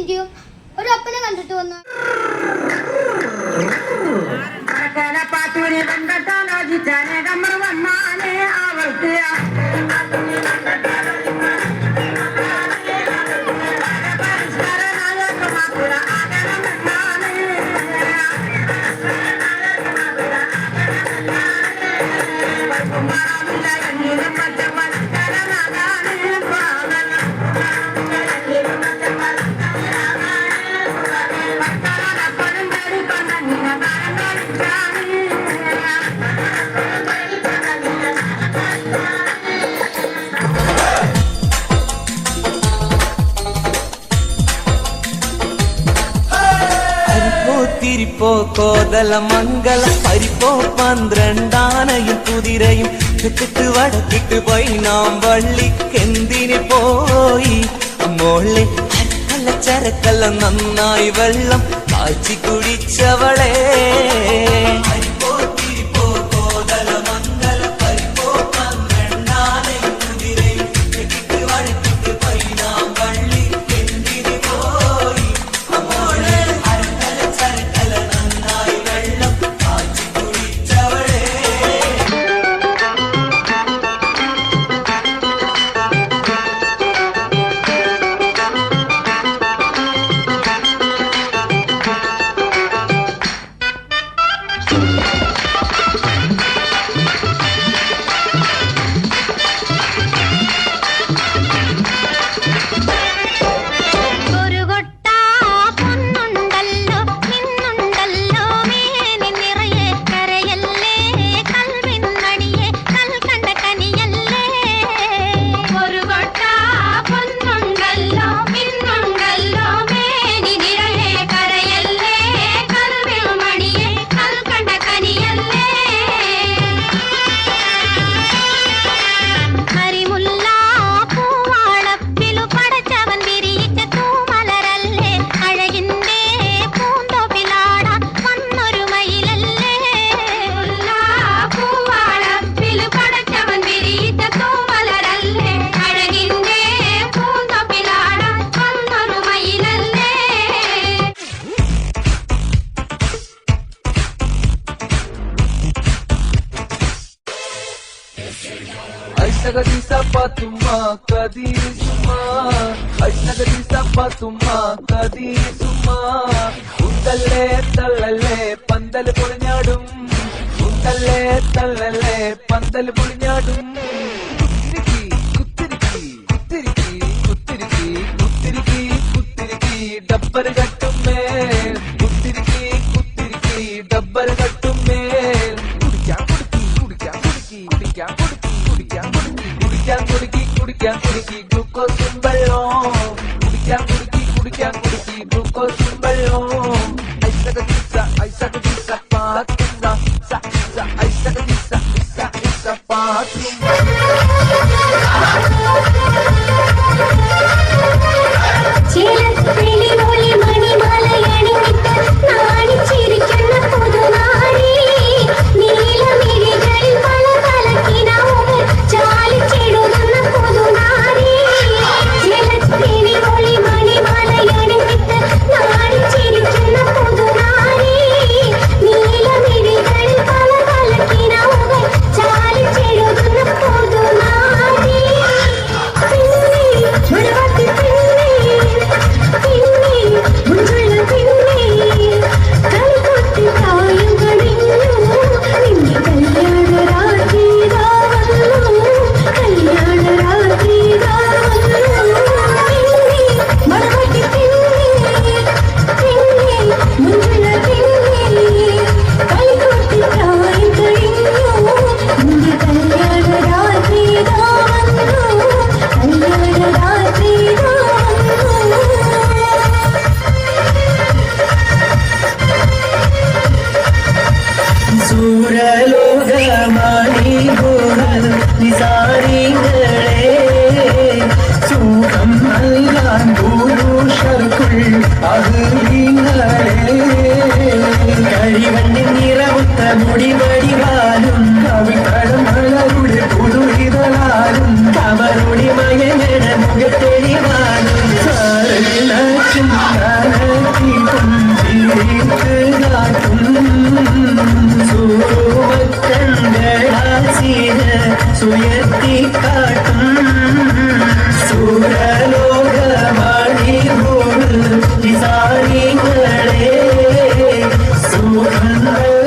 ഇരിക്കും. ഒരു അപ്പനെ കണ്ടിട്ട് വന്നു. തിരിപ്പോ കോതല മംഗള പരിപ്പോ 12 കുതിരയും തെക്കിട്ട് വടക്കിട്ട് പോയി നാം വള്ളിക്കെന്തിന് പോയി മോളെ അരക്കല്ല ചരക്കല്ല നന്നായി വെള്ളം കാച്ചി കുടിച്ചവളെ Ay sapatuma kadisuma ay sapatuma kadisuma undalle tallale pandal pulnyadum undalle tallale pandal pulnyadum kuttiriki kuttiriki kuttiriki kuttiriki kuttiriki dabbar gattumme kuttiriki kuttiriki dabbar gattumme kudikya kudiki kudikya കുടിക്കാൻ കുടുക്കി ഗ്ലൂക്കോസും വെള്ളം കുടിക്കാൻ കുടുക്കി ഗ്ലൂക്കോസും വെള്ളം ഐസക പാത്തുന്ന ഐസക പാത്തുന്ന മുടിവടിവാലും കവിതളം മലരുടെ പുതുവിതളാലും കമറുടി മയങ്ങണ മുഖത്തെളിവാലും തീർത്ത് കാട്ടും സൂമക്കണ്ടളാസിര സുയർത്തി കാട്ടും സൂരലോകമാണി ഭൂമി സാരികളെ സുഖങ്ങൾ